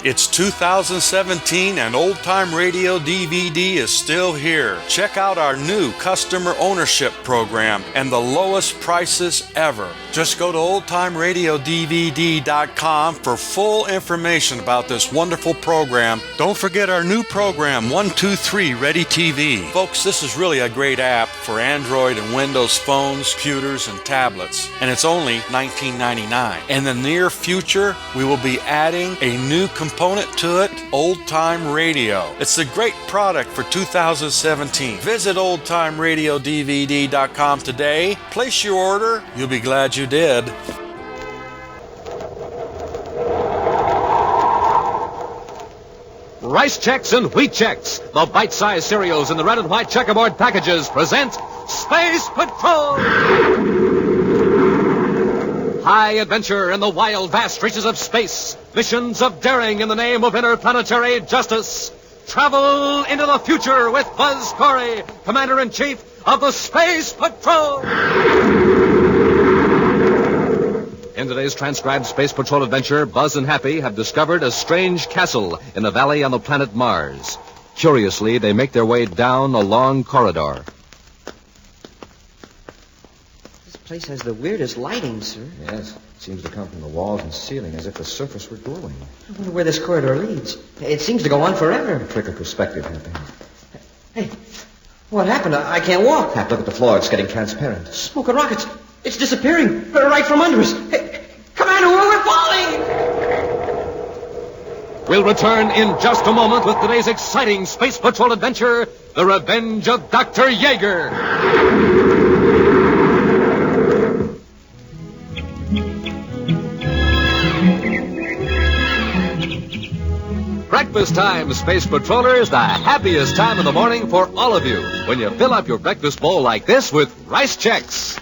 It's 2017 and Old Time Radio DVD is still here. Check out our new customer ownership program and the lowest prices ever. Just go to oldtimeradiodvd.com for full information about this wonderful program. Don't forget our new program, 123 Ready TV. Folks, this is really a great app for Android and Windows phones, computers, and tablets. And it's only $19.99. In the near future, we will be adding a new component to it, Old Time Radio. It's a great product for 2017. Visit oldtimeradiodvd.com today. Place your order. You'll be glad you did. Rice Chex and Wheat Chex, the bite-sized cereals in the red and white checkerboard packages, present Space Patrol! High adventure in the wild, vast reaches of space. Missions of daring in the name of interplanetary justice. Travel into the future with Buzz Corey, Commander-in-Chief of the Space Patrol! In today's transcribed Space Patrol adventure, Buzz and Happy have discovered a strange castle in a valley on the planet Mars. Curiously, they make their way down a long corridor. This place has the weirdest lighting, sir. Yes, it seems to come from the walls and ceiling as if the surface were glowing. I wonder where this corridor leads. It seems to go on forever. A trick of perspective, Happy. Hey, what happened? I can't walk. Hap, look at the floor. It's getting transparent. Smoke and rockets. It's disappearing right from under us. Hey, Commander, we're falling! We'll return in just a moment with today's exciting Space Patrol adventure, The Revenge of Dr. Dryeager. Breakfast time, Space Patrollers, the happiest time of the morning for all of you when you fill up your breakfast bowl like this with Rice Chex.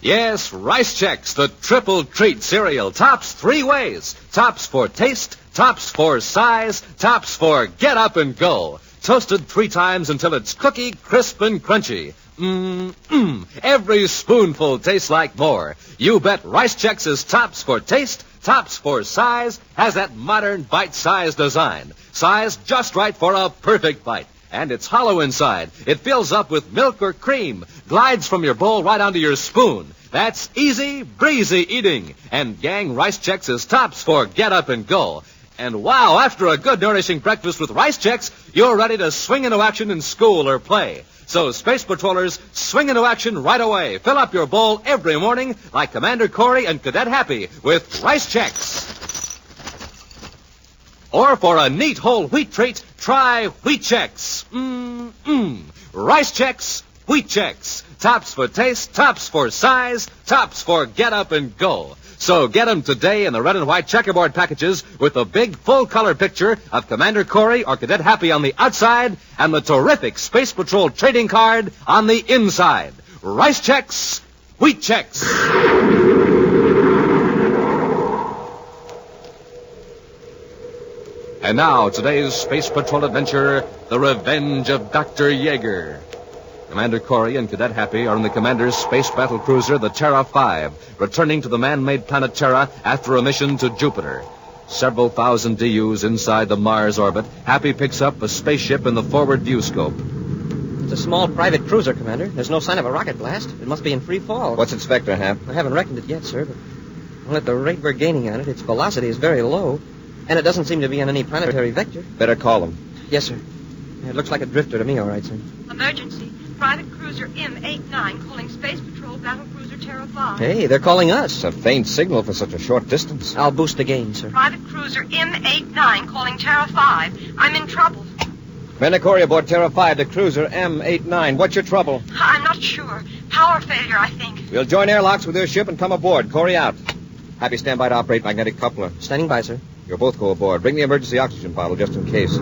Yes, Rice Chex, the triple treat cereal, tops three ways. Tops for taste, tops for size, tops for get up and go. Toasted 3 times until it's cookie, crisp, and crunchy. Every spoonful tastes like more. You bet Rice Chex is tops for taste, tops for size, has that modern bite-sized design. Size just right for a perfect bite. And it's hollow inside. It fills up with milk or cream, glides from your bowl right onto your spoon. That's easy, breezy eating. And gang, Rice Chex is tops for get up and go. And wow, after a good nourishing breakfast with Rice Chex, you're ready to swing into action in school or play. So, Space Patrollers, swing into action right away. Fill up your bowl every morning like Commander Corey and Cadet Happy with Rice Chex. Or for a neat whole wheat treat, try Wheat Chex. Rice Chex, Wheat Chex. Tops for taste, tops for size, tops for get up and go. So get them today in the red and white checkerboard packages with the big full-color picture of Commander Corey or Cadet Happy on the outside and the terrific Space Patrol trading card on the inside. Rice Chex, Wheat Chex. And now, today's Space Patrol adventure, The Revenge of Dr. Dryeager. Commander Corey and Cadet Happy are in the Commander's space battle cruiser, the Terra 5, returning to the man-made planet Terra after a mission to Jupiter. Several thousand DUs inside the Mars orbit, Happy picks up a spaceship in the forward view scope. It's a small private cruiser, Commander. There's no sign of a rocket blast. It must be in free fall. What's its vector, Hap? I haven't reckoned it yet, sir, but well, at the rate we're gaining on it, its velocity is very low, and it doesn't seem to be on any planetary vector. Better call them. Yes, sir. It looks like a drifter to me, all right, sir. Emergency. Private Cruiser M89 calling Space Patrol Battle Cruiser Terra 5. Hey, they're calling us. It's a faint signal for such a short distance. I'll boost the gain, sir. Private Cruiser M89 calling Terra 5. I'm in trouble. Commander Corey aboard Terra 5 to cruiser M89. What's your trouble? I'm not sure. Power failure, I think. We'll join airlocks with your ship and come aboard. Corey out. Happy, stand by to operate magnetic coupler. Standing by, sir. You'll both go aboard. Bring the emergency oxygen bottle just in case.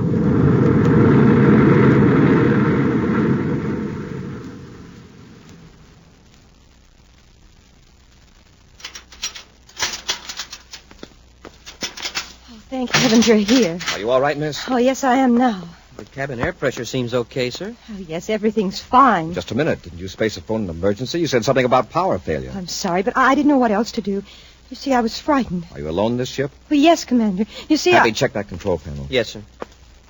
Thank heavens you're here. Are you all right, miss? Oh, yes, I am now. The cabin air pressure seems okay, sir. Oh, yes, everything's fine. Just a minute. Didn't you space a phone an emergency? You said something about power failure. I'm sorry, but I didn't know what else to do. You see, I was frightened. Are you alone in this ship? Well, yes, Commander. You see, Happy, check that control panel. Yes, sir.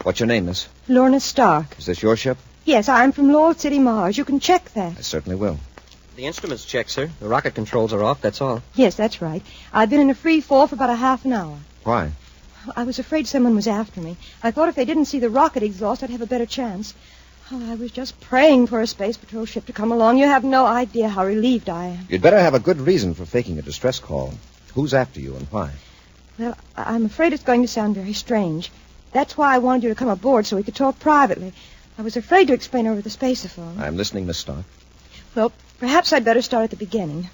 What's your name, miss? Lorna Stark. Is this your ship? Yes, I'm from Lowell City, Mars. You can check that. I certainly will. The instruments check, sir. The rocket controls are off, that's all. Yes, that's right. I've been in a free fall for about a half an hour. Why? I was afraid someone was after me. I thought if they didn't see the rocket exhaust, I'd have a better chance. Oh, I was just praying for a Space Patrol ship to come along. You have no idea how relieved I am. You'd better have a good reason for faking a distress call. Who's after you and why? Well, I'm afraid it's going to sound very strange. That's why I wanted you to come aboard so we could talk privately. I was afraid to explain over the spaceophone. I'm listening, Miss Stark. Well, perhaps I'd better start at the beginning.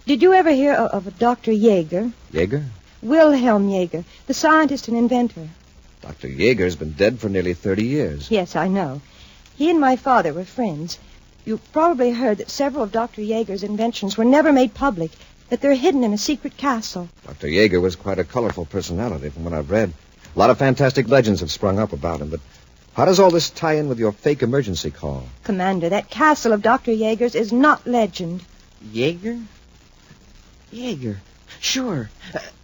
Did you ever hear of a Dr. Dryeager? Yeager? Wilhelm Dryeager, the scientist and inventor. Dr. Yeager's been dead for nearly 30 years. Yes, I know. He and my father were friends. You probably heard that several of Dr. Yeager's inventions were never made public, that they're hidden in a secret castle. Dr. Yeager was quite a colorful personality from what I've read. A lot of fantastic legends have sprung up about him, but how does all this tie in with your fake emergency call? Commander, that castle of Dr. Yeager's is not legend. Yeager? Yeager. Sure.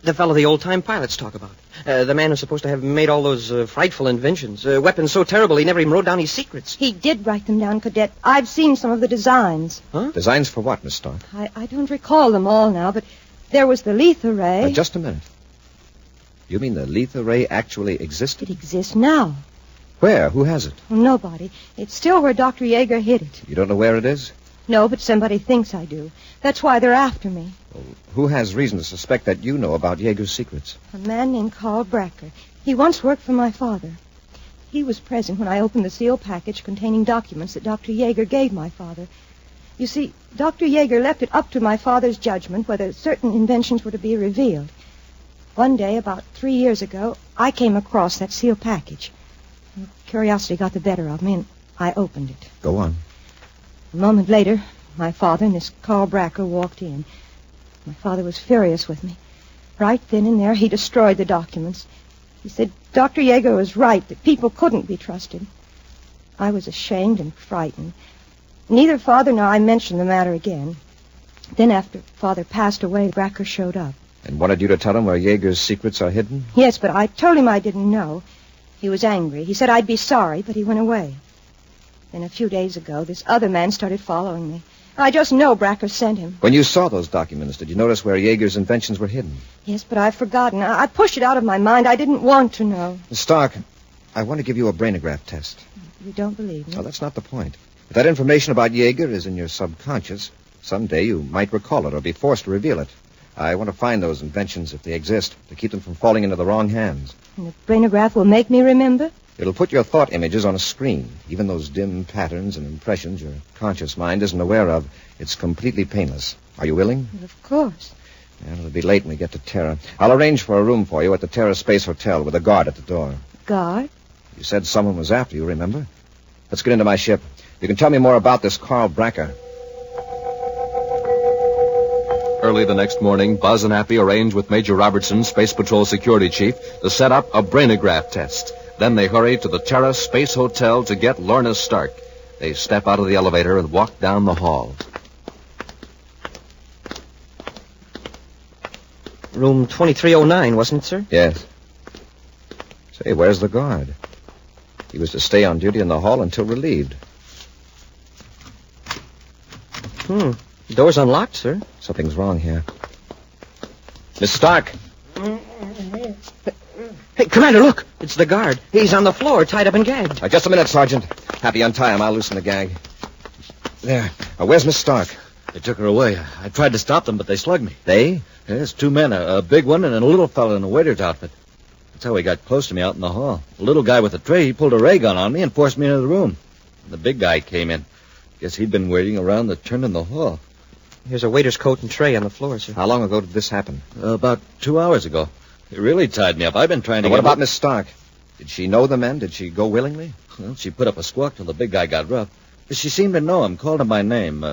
The fellow the old-time pilots talk about. The man who's supposed to have made all those frightful inventions. Weapons so terrible he never even wrote down his secrets. He did write them down, Cadet. I've seen some of the designs. Huh? Designs for what, Miss Stark? I don't recall them all now, but there was the Letha Ray. Just a minute. You mean the Letha Ray actually existed? It exists now. Where? Who has it? Well, nobody. It's still where Dr. Dryeager hid it. You don't know where it is? No, but somebody thinks I do. That's why they're after me. Well, who has reason to suspect that you know about Yeager's secrets? A man named Carl Bracker. He once worked for my father. He was present when I opened the sealed package containing documents that Dr. Dryeager gave my father. You see, Dr. Dryeager left it up to my father's judgment whether certain inventions were to be revealed. One day, about 3 years ago, I came across that sealed package. Curiosity got the better of me, and I opened it. Go on. A moment later, my father and this Carl Bracker walked in. My father was furious with me. Right then and there, he destroyed the documents. He said Dr. Dryeager was right, that people couldn't be trusted. I was ashamed and frightened. Neither Father nor I mentioned the matter again. Then after Father passed away, Bracker showed up. And wanted you to tell him where Yeager's secrets are hidden? Yes, but I told him I didn't know. He was angry. He said I'd be sorry, but he went away. Then a few days ago, this other man started following me. I just know Bracker sent him. When you saw those documents, did you notice where Yeager's inventions were hidden? Yes, but I've forgotten. I pushed it out of my mind. I didn't want to know. Miss Stark, I want to give you a brainograph test. You don't believe me? No, that's not the point. If that information about Yeager is in your subconscious, someday you might recall it or be forced to reveal it. I want to find those inventions, if they exist, to keep them from falling into the wrong hands. And the brainograph will make me remember? It'll put your thought images on a screen. Even those dim patterns and impressions your conscious mind isn't aware of. It's completely painless. Are you willing? Well, of course. Well, it'll be late when we get to Terra. I'll arrange for a room for you at the Terra Space Hotel with a guard at the door. Guard? You said someone was after you, remember? Let's get into my ship. You can tell me more about this Carl Bracker. Early the next morning, Buzz and Happy arranged with Major Robertson, Space Patrol Security Chief, to set up a brainograph test. Then they hurried to the Terra Space Hotel to get Lorna Stark. They step out of the elevator and walk down the hall. Room 2309, wasn't it, sir? Yes. Say, where's the guard? He was to stay on duty in the hall until relieved. Door's unlocked, sir. Something's wrong here. Miss Stark! Hey, Commander, look! It's the guard. He's on the floor, tied up and gagged. Just a minute, Sergeant. Happy, untie him. I'll loosen the gag. There. Where's Miss Stark? They took her away. I tried to stop them, but they slugged me. They? Yes, 2 men, a big one and a little fellow in a waiter's outfit. That's how he got close to me out in the hall. The little guy with the tray, he pulled a ray gun on me and forced me into the room. The big guy came in. Guess he'd been waiting around the turn in the hall. Here's a waiter's coat and tray on the floor, sir. How long ago did this happen? About 2 hours ago. It really tied me up. I've been trying to What get... about Miss Stark? Did she know the men? Did she go willingly? Well, she put up a squawk till the big guy got rough. But she seemed to know him, called him by name.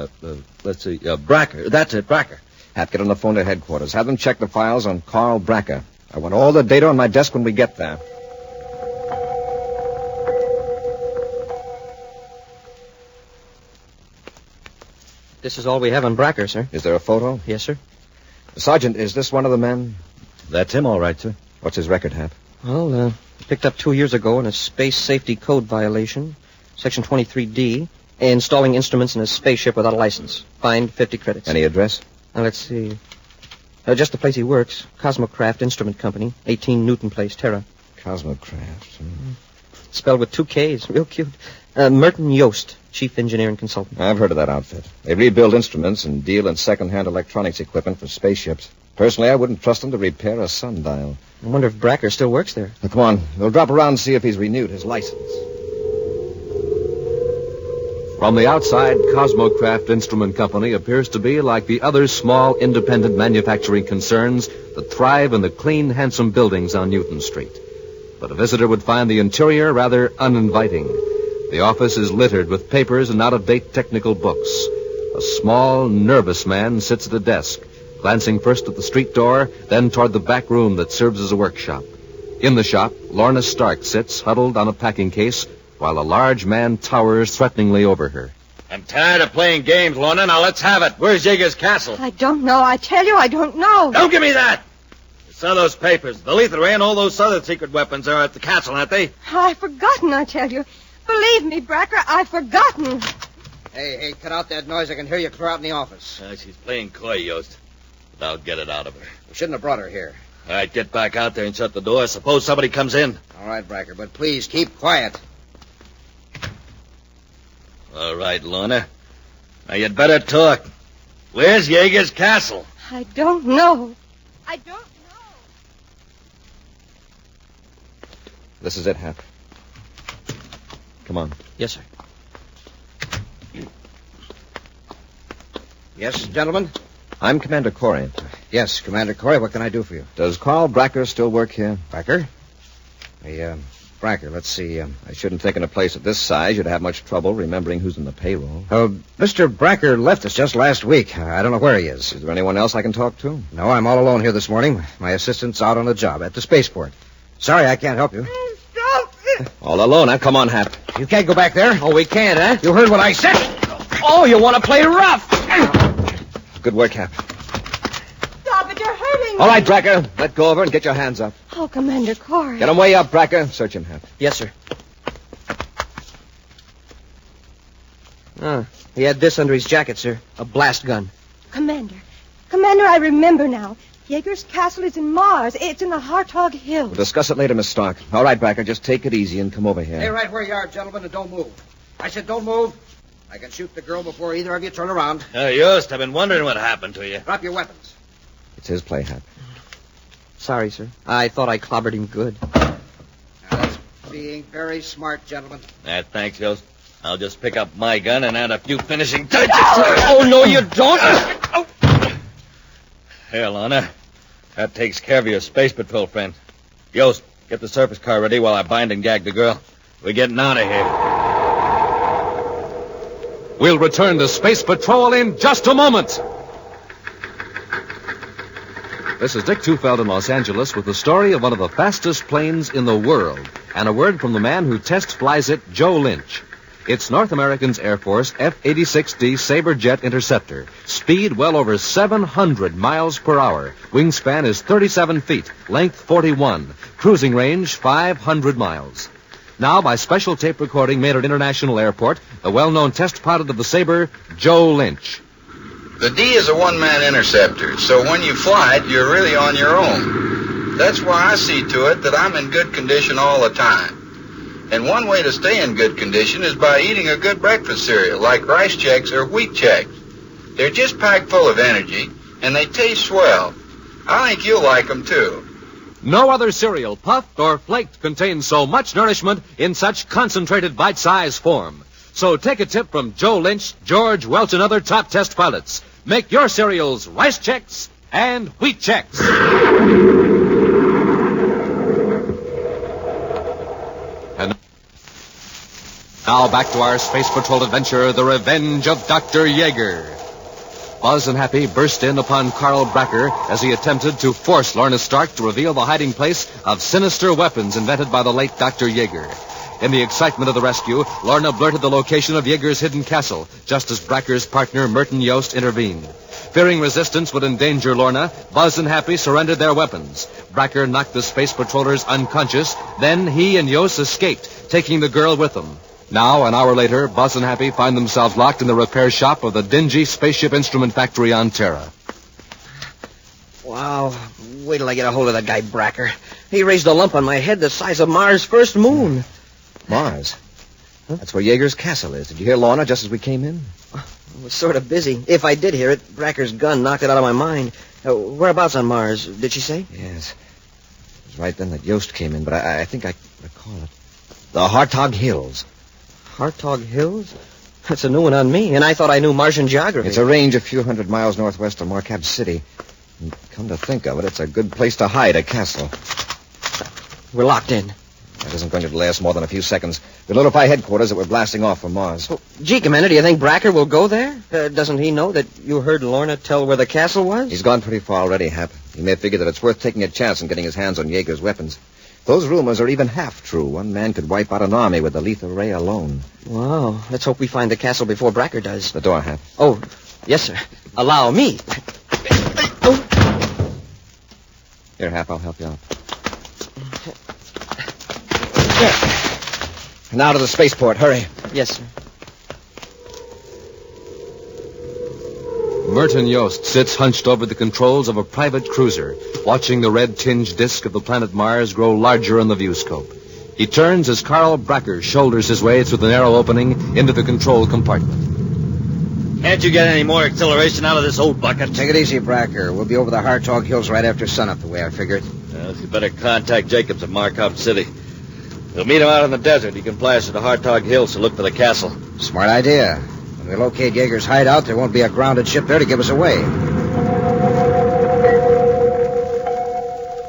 Let's see, Bracker. That's it, Bracker. Hap, get on the phone to headquarters. Have them check the files on Carl Bracker. I want all the data on my desk when we get there. This is all we have on Bracker, sir. Is there a photo? Yes, sir. Sergeant, is this one of the men? That's him, all right, sir. What's his record, Hap? Well, picked up 2 years ago in a space safety code violation, Section 23D, installing instruments in a spaceship without a license. Fined 50 credits. Any address? Let's see. Just the place he works, Cosmocraft Instrument Company, 18 Newton Place, Terra. Cosmocraft. Spelled with 2 Ks, real cute. Merton Yost, Chief Engineer and Consultant. I've heard of that outfit. They rebuild instruments and deal in second-hand electronics equipment for spaceships. Personally, I wouldn't trust them to repair a sundial. I wonder if Bracker still works there. Now, come on. We'll drop around and see if he's renewed his license. From the outside, Cosmocraft Instrument Company appears to be like the other small independent manufacturing concerns that thrive in the clean, handsome buildings on Newton Street. But a visitor would find the interior rather uninviting. The office is littered with papers and out-of-date technical books. A small, nervous man sits at a desk, glancing first at the street door, then toward the back room that serves as a workshop. In the shop, Lorna Stark sits huddled on a packing case, while a large man towers threateningly over her. I'm tired of playing games, Lorna. Now let's have it. Where's Jaeger's castle? I don't know. I tell you, I don't know. Don't give me that! I saw those papers. The lethal ray and all those other secret weapons are at the castle, aren't they? I've forgotten, I tell you. Believe me, Bracker, I've forgotten. Hey, cut out that noise. I can hear you clear out in the office. She's playing coy, Yost. But I'll get it out of her. We shouldn't have brought her here. All right, get back out there and shut the door. Suppose somebody comes in. All right, Bracker, but please keep quiet. All right, Lorna. Now, you'd better talk. Where's Jaeger's castle? I don't know. I don't know. This is it, Hap. Come on. Yes, sir. Yes, gentlemen? I'm Commander Corey. Yes, Commander Corey, what can I do for you? Does Carl Bracker still work here? Bracker? Hey, Bracker, let's see. I shouldn't think in a place of this size you'd have much trouble remembering who's in the payroll. Mr. Bracker left us just last week. I don't know where he is. Is there anyone else I can talk to? No, I'm all alone here this morning. My assistant's out on a job at the spaceport. Sorry, I can't help you. Stop! All alone, huh? Come on, Hap. You can't go back there. Oh, we can't, huh? You heard what I said. Oh, you want to play rough? Good work, Hap. Stop it, you're hurting me. All right, Bracker. Let go of her and get your hands up. Oh, Commander Corey. Get him way up, Bracker. Search him, Hap. Yes, sir. He had this under his jacket, sir. A blast gun. Commander, I remember now. Jaeger's castle is in Mars. It's in the Hartog Hills. We'll discuss it later, Miss Stark. All right, Bracker, just take it easy and come over here. Stay right where you are, gentlemen, and don't move. I said don't move. I can shoot the girl before either of you turn around. Yost, I've been wondering what happened to you. Drop your weapons. It's his play, Hap. Sorry, sir. I thought I clobbered him good. Now, that's being very smart, gentlemen. Thanks, Yost. I'll just pick up my gun and add a few finishing touches. Oh, no, you don't. Here, Lorna. That takes care of your space patrol friend. Yost, get the surface car ready while I bind and gag the girl. We're getting out of here. We'll return to Space Patrol in just a moment. This is Dick Tufeld in Los Angeles with the story of one of the fastest planes in the world and a word from the man who test flies it, Joe Lynch. It's North American's Air Force F-86D Sabre Jet Interceptor. Speed well over 700 miles per hour. Wingspan is 37 feet. Length 41. Cruising range 500 miles. Now, by special tape recording made at International Airport, the well-known test pilot of the Sabre, Joe Lynch. The D is a one-man interceptor, so when you fly it, you're really on your own. That's why I see to it that I'm in good condition all the time. And one way to stay in good condition is by eating a good breakfast cereal like Rice Chex or Wheat Chex. They're just packed full of energy, and they taste swell. I think you'll like them, too. No other cereal, puffed or flaked, contains so much nourishment in such concentrated bite-sized form. So take a tip from Joe Lynch, George Welch, and other top test pilots. Make your cereals Rice Chex and Wheat Chex. And now back to our Space Patrol adventure, The Revenge of Dr. Yeager. Buzz and Happy burst in upon Carl Bracker as he attempted to force Lorna Stark to reveal the hiding place of sinister weapons invented by the late Dr. Yeager. In the excitement of the rescue, Lorna blurted the location of Yeager's hidden castle, just as Bracker's partner, Merton Yost, intervened. Fearing resistance would endanger Lorna, Buzz and Happy surrendered their weapons. Bracker knocked the space patrollers unconscious. Then he and Yost escaped, taking the girl with them. Now, an hour later, Buzz and Happy find themselves locked in the repair shop of the dingy spaceship instrument factory on Terra. Wow. Wait till I get a hold of that guy, Bracker. He raised a lump on my head the size of Mars' first moon. Mars? Huh? That's where Yeager's castle is. Did you hear Lorna just as we came in? I was sort of busy. If I did hear it, Bracker's gun knocked it out of my mind. Whereabouts on Mars, did she say? Yes. It was right then that Yost came in, but I think I recall it. The Hartog Hills. Hartog Hills? That's a new one on me, and I thought I knew Martian geography. It's a range a few hundred miles northwest of Marquette City. And come to think of it, it's a good place to hide a castle. We're locked in. That isn't going to last more than a few seconds. We'll notify headquarters that we're blasting off from Mars. Well, gee, Commander, do you think Bracker will go there? Doesn't he know that you heard Lorna tell where the castle was? He's gone pretty far already, Hap. He may figure that it's worth taking a chance on getting his hands on Yeager's weapons. Those rumors are even half true. One man could wipe out an army with the lethal ray alone. Wow. Let's hope we find the castle before Bracker does. The door, Hap. Oh, yes, sir. Allow me. Here, Hap, I'll help you out. Now to the spaceport. Hurry. Yes, sir. Merton Yost sits hunched over the controls of a private cruiser, watching the red-tinged disk of the planet Mars grow larger in the viewscope. He turns as Carl Bracker shoulders his way through the narrow opening into the control compartment. Can't you get any more acceleration out of this old bucket? Take it easy, Bracker. We'll be over the Hartog Hills right after sunup, the way I figured. Well, you better contact Jacobs at Marquette City. We'll meet him out in the desert. He can fly us to the Hartog Hills to look for the castle. Smart idea. When we locate Yeager's hideout, there won't be a grounded ship there to give us away.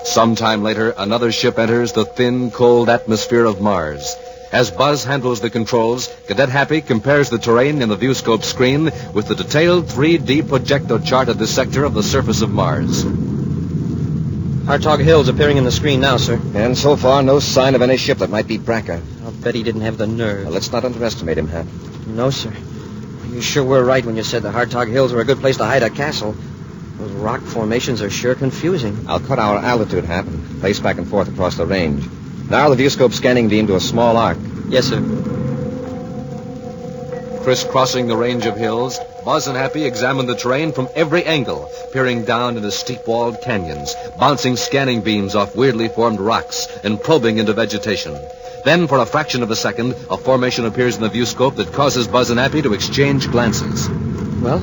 Sometime later, another ship enters the thin, cold atmosphere of Mars. As Buzz handles the controls, Cadet Happy compares the terrain in the viewscope screen with the detailed 3D projector chart of this sector of the surface of Mars. Hartog Hills appearing in the screen now, sir. And so far, no sign of any ship that might be Bracker. I'll bet he didn't have the nerve. Well, let's not underestimate him, Hap. No, sir. You sure were right when you said the Hartog Hills were a good place to hide a castle. Those rock formations are sure confusing. I'll cut our altitude, Hap, and place back and forth across the range. Now the viewscope scanning beam to a small arc. Yes, sir. Crisscrossing the range of hills, Buzz and Happy examine the terrain from every angle, peering down into steep-walled canyons, bouncing scanning beams off weirdly formed rocks, and probing into vegetation. Then, for a fraction of a second, a formation appears in the viewscope that causes Buzz and Happy to exchange glances. Well,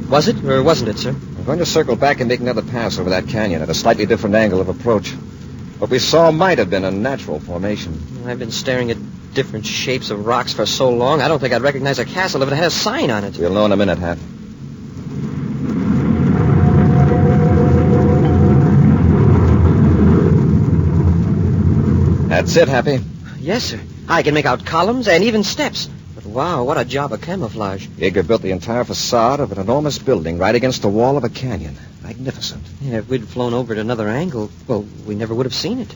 was it or wasn't it, sir? We're going to circle back and make another pass over that canyon at a slightly different angle of approach. What we saw might have been a natural formation. I've been staring at different shapes of rocks for so long, I don't think I'd recognize a castle if it had a sign on it. We'll know in a minute, Hap. That's it, Happy. Yes, sir. I can make out columns and even steps. But wow, what a job of camouflage. Yeager built the entire facade of an enormous building right against the wall of a canyon. Magnificent. Yeah, if we'd flown over at another angle, well, we never would have seen it.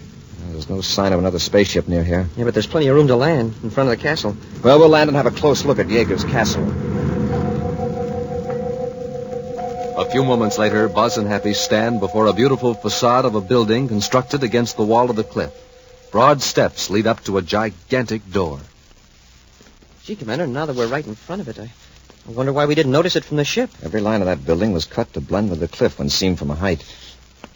There's no sign of another spaceship near here. Yeah, but there's plenty of room to land in front of the castle. Well, we'll land and have a close look at Yeager's castle. A few moments later, Buzz and Happy stand before a beautiful facade of a building constructed against the wall of the cliff. Broad steps lead up to a gigantic door. Gee, Commander, now that we're right in front of it, I wonder why we didn't notice it from the ship. Every line of that building was cut to blend with the cliff when seen from a height.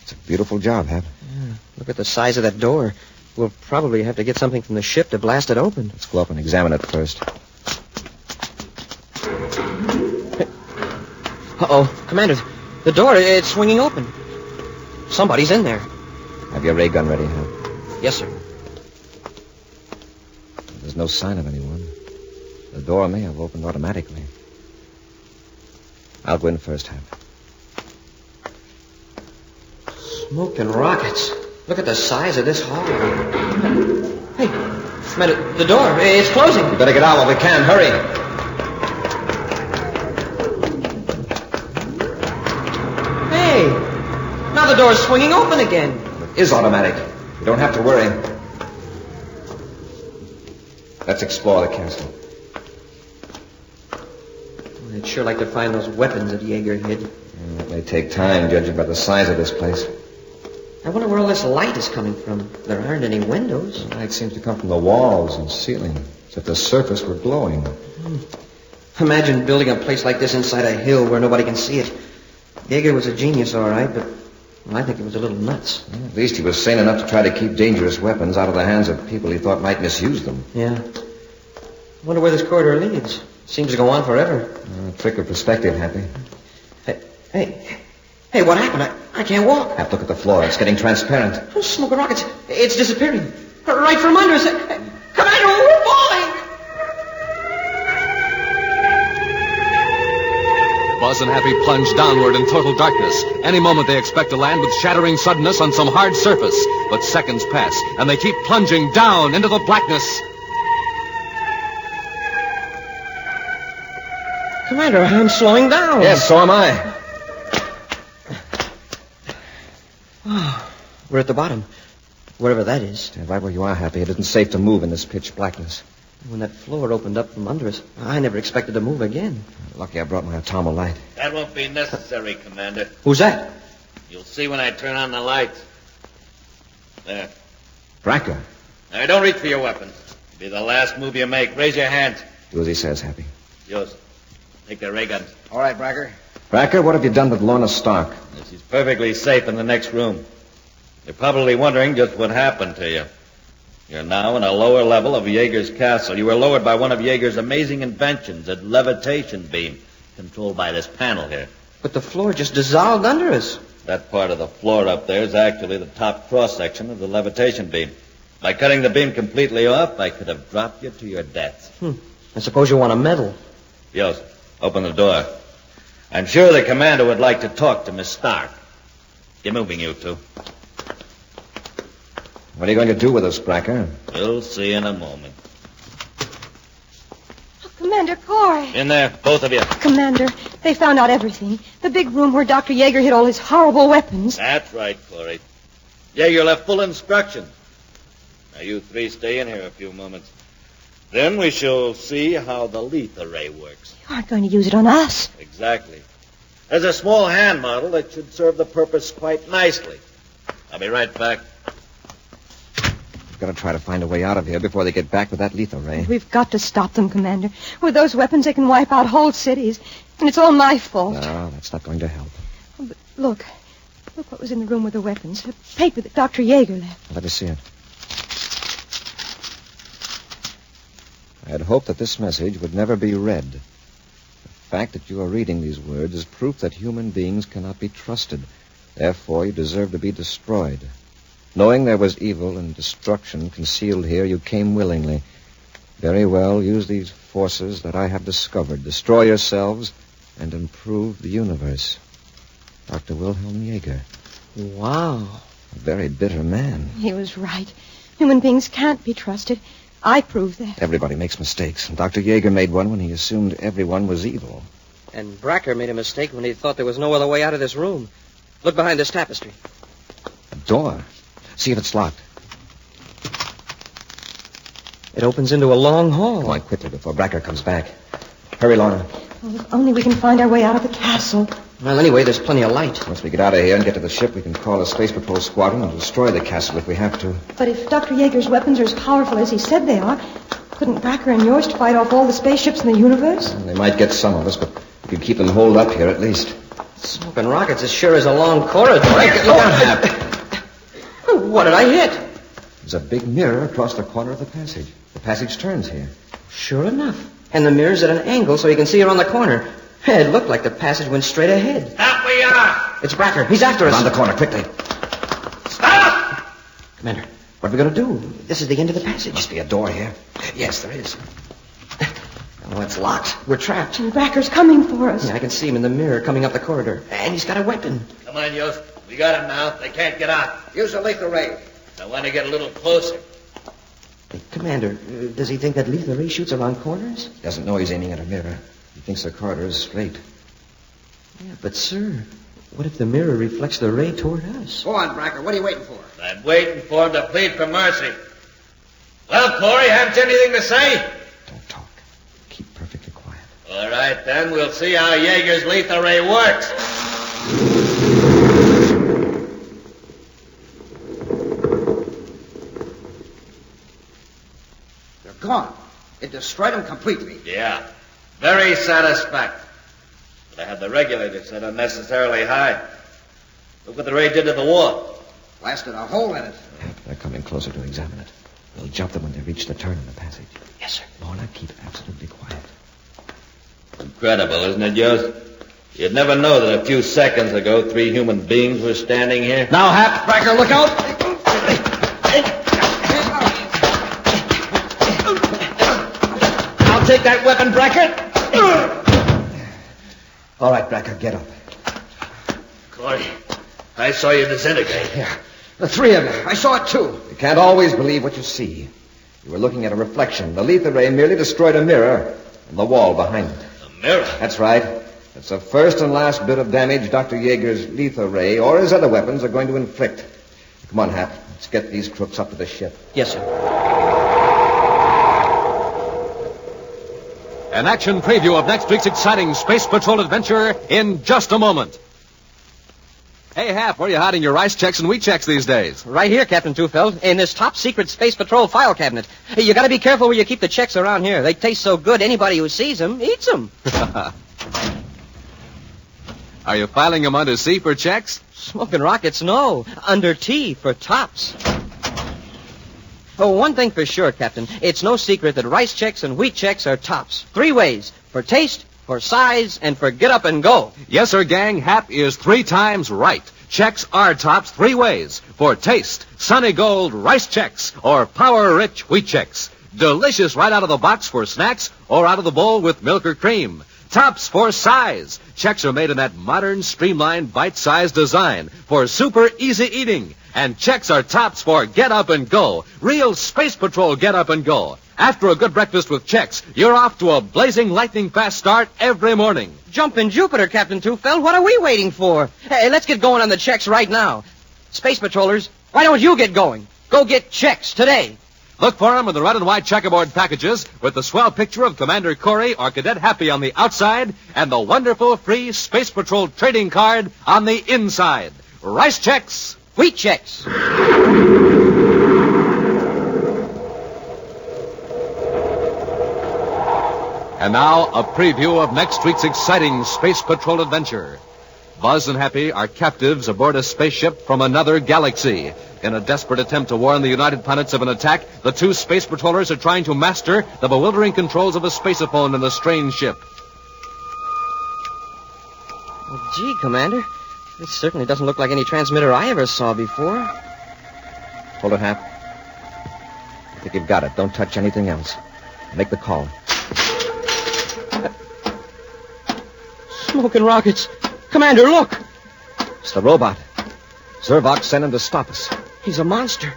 It's a beautiful job, Hap. Yeah, look at the size of that door. We'll probably have to get something from the ship to blast it open. Let's go up and examine it first. Uh-oh. Commander, the door, it's swinging open. Somebody's in there. Have your ray gun ready, Hap? Yes, sir. There's no sign of anyone. The door may have opened automatically. I'll go in first, Hap. Smoke and rockets. Look at the size of this hall. Hey, Commander, the door, it's closing. We better get out while we can. Hurry. Hey, now the door's swinging open again. It is automatic. You don't have to worry. Let's explore the castle. I'd sure like to find those weapons that Yeager hid. That may take time, judging by the size of this place. I wonder where all this light is coming from. There aren't any windows. The light seems to come from the walls and ceiling, as if the surface were glowing. Imagine building a place like this inside a hill where nobody can see it. Yeager was a genius, all right, but I think he was a little nuts. Well, at least he was sane enough to try to keep dangerous weapons out of the hands of people he thought might misuse them. Yeah. I wonder where this corridor leads. Seems to go on forever. Trick of perspective, Happy. Hey, what happened? I can't walk. Have to look at the floor. It's getting transparent. Oh, smoke and rockets. It's disappearing. Right from under us. Commander, we're falling! Buzz and Happy plunge downward in total darkness. Any moment they expect to land with shattering suddenness on some hard surface. But seconds pass, and they keep plunging down into the blackness. Commander, I'm slowing down. Yes, so am I. We're at the bottom. Wherever that is. Stand right where you are, Happy. It isn't safe to move in this pitch blackness. When that floor opened up from under us, I never expected to move again. Lucky I brought my atomo light. That won't be necessary, Commander. Who's that? You'll see when I turn on the lights. There. Bracker. Now, don't reach for your weapon. It'll be the last move you make. Raise your hands. Do as he says, Happy. Yours. Take the ray guns. All right, Bracker. Bracker, what have you done with Lorna Stark? She's perfectly safe in the next room. You're probably wondering just what happened to you. You're now in a lower level of Yeager's castle. You were lowered by one of Yeager's amazing inventions, a levitation beam, controlled by this panel here. But the floor just dissolved under us. That part of the floor up there is actually the top cross-section of the levitation beam. By cutting the beam completely off, I could have dropped you to your death. I suppose you want a medal. Joseph, open the door. I'm sure the commander would like to talk to Miss Stark. Get moving, you two. What are you going to do with us, Bracker? We'll see in a moment. Oh, Commander Corey. In there, both of you. Commander, they found out everything. The big room where Dr. Yeager hid all his horrible weapons. That's right, Corey. Yeager left full instructions. Now, you three stay in here a few moments. Then we shall see how the lethal ray works. You aren't going to use it on us. Exactly. There's a small hand model that should serve the purpose quite nicely. I'll be right back. We've got to try to find a way out of here before they get back with that lethal ray. We've got to stop them, Commander. With those weapons, they can wipe out whole cities. And it's all my fault. No, that's not going to help. Oh, but look. Look what was in the room with the weapons. A paper that Dr. Yeager left. Let us see it. I had hoped that this message would never be read. The fact that you are reading these words is proof that human beings cannot be trusted. Therefore, you deserve to be destroyed. Knowing there was evil and destruction concealed here, you came willingly. Very well, use these forces that I have discovered. Destroy yourselves and improve the universe. Dr. Wilhelm Yeager. Wow. A very bitter man. He was right. Human beings can't be trusted. I proved that. Everybody makes mistakes. Dr. Yeager made one when he assumed everyone was evil. And Bracker made a mistake when he thought there was no other way out of this room. Look behind this tapestry. A door. See if it's locked. It opens into a long hall. Come on, quickly, before Bracker comes back. Hurry, Lorna. Well, if only we can find our way out of the castle. Well, anyway, there's plenty of light. Once we get out of here and get to the ship, we can call a space patrol squadron and destroy the castle if we have to. But if Dr. Yeager's weapons are as powerful as he said they are, couldn't Bracker and yours fight off all the spaceships in the universe? Well, they might get some of us, but we could keep them holed up here at least. Smoking rockets as sure as a long corridor. Look out, Hap. What did I hit? There's a big mirror across the corner of the passage. The passage turns here. Sure enough. And the mirror's at an angle so you can see around the corner. It looked like the passage went straight ahead. Up we are! It's Bracker. He's after us. Around the corner, quickly. Stop! Commander, what are we going to do? This is the end of the passage. Must be a door here. Yes, there is. Oh, it's locked. We're trapped. And Bracker's coming for us. Yeah, I can see him in the mirror coming up the corridor. And he's got a weapon. Come on, Yost. We got him now. They can't get out. Use the lethal ray. I want to get a little closer. Hey, Commander, does he think that lethal ray shoots around corners? He doesn't know he's aiming at a mirror. He thinks the corridor is straight. Yeah, but, sir, what if the mirror reflects the ray toward us? Go on, Bracker. What are you waiting for? I'm waiting for him to plead for mercy. Well, Corey, haven't you anything to say? Don't talk. Keep perfectly quiet. All right, then. We'll see how Jaeger's lethal ray works. They're gone. It destroyed them completely. Yeah. Very satisfactory. But I had the regulator set unnecessarily high. Look what the ray did to the wall. Blasted a hole in it. They're coming closer to examine it. We'll jump them when they reach the turn in the passage. Yes, sir. Lorna, keep absolutely quiet. Incredible, isn't it, Joe? You'd never know that a few seconds ago 3 human beings were standing here. Now, Hap, Bracker, look out! I'll take that weapon, Brackett. All right, Bracker, get up. Corey, I saw you disintegrate. Yeah, the 3 of you. I saw it, too. You can't always believe what you see. You were looking at a reflection. The lethal ray merely destroyed a mirror on the wall behind it. A mirror? That's right. It's the first and last bit of damage Dr. Jaeger's lethal ray or his other weapons are going to inflict. Come on, Hap. Let's get these crooks up to the ship. Yes, sir. An action preview of next week's exciting Space Patrol adventure in just a moment. Hey, Hap, where are you hiding your rice checks and wheat checks these days? Right here, Captain Tufeld, in this top-secret Space Patrol file cabinet. You gotta be careful where you keep the checks around here. They taste so good, anybody who sees them eats them. Are you filing them under C for checks? Smoking rockets, no. Under T for tops. Oh, one thing for sure, Captain. It's no secret that rice checks and wheat checks are tops. 3 ways. For taste, for size, and for get up and go. Yes, sir, gang. Hap is 3 times right. Checks are tops 3 ways. For taste, Sunny Gold rice checks or power-rich wheat checks. Delicious right out of the box for snacks or out of the bowl with milk or cream. Tops for size. Checks are made in that modern, streamlined, bite-sized design for super easy eating. And checks are tops for get up and go. Real Space Patrol get up and go. After a good breakfast with checks, you're off to a blazing lightning-fast start every morning. Jumpin' Jupiter, Captain Tufeld. What are we waiting for? Hey, let's get going on the checks right now. Space Patrollers, why don't you get going? Go get checks today. Look for them in the red and white checkerboard packages with the swell picture of Commander Corey or Cadet Happy on the outside and the wonderful free Space Patrol trading card on the inside. Rice checks. Wheat checks. And now, a preview of next week's exciting Space Patrol adventure. Buzz and Happy are captives aboard a spaceship from another galaxy. In a desperate attempt to warn the United Planets of an attack, the 2 Space Patrollers are trying to master the bewildering controls of a spaceophone in the strange ship. Well, gee, Commander, this certainly doesn't look like any transmitter I ever saw before. Hold it, Hap. I think you've got it. Don't touch anything else. Make the call. Smoking rockets. Commander, look. It's the robot. Zervok sent him to stop us. He's a monster.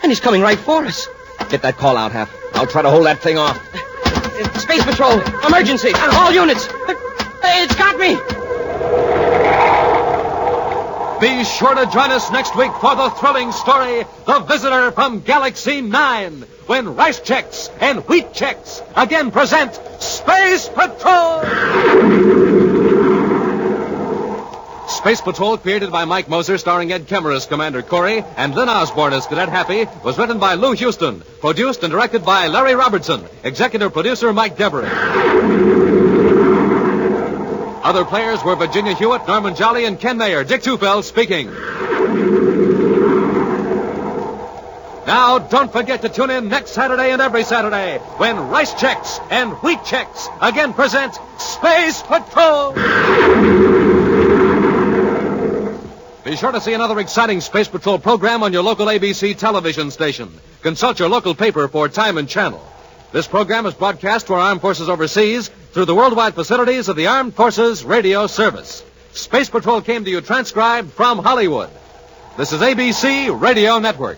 And he's coming right for us. Get that call out, Hap. I'll try to hold that thing off. Space Patrol, emergency. All units. It's got me. Be sure to join us next week for the thrilling story, The Visitor from Galaxy 9, when Rice Checks and Wheat Checks again present Space Patrol! Space Patrol, created by Mike Moser, starring Ed Kemmer as Commander Corey and Lynn Osborne as Cadet Happy, was written by Lou Houston, produced and directed by Larry Robertson, executive producer Mike Devery. Other players were Virginia Hewitt, Norman Jolly, and Ken Mayer. Dick Tufeld speaking. Now, don't forget to tune in next Saturday and every Saturday when Rice Checks and Wheat Checks again present Space Patrol. Be sure to see another exciting Space Patrol program on your local ABC television station. Consult your local paper for time and channel. This program is broadcast to our armed forces overseas through the worldwide facilities of the Armed Forces Radio Service. Space Patrol came to you transcribed from Hollywood. This is ABC Radio Network.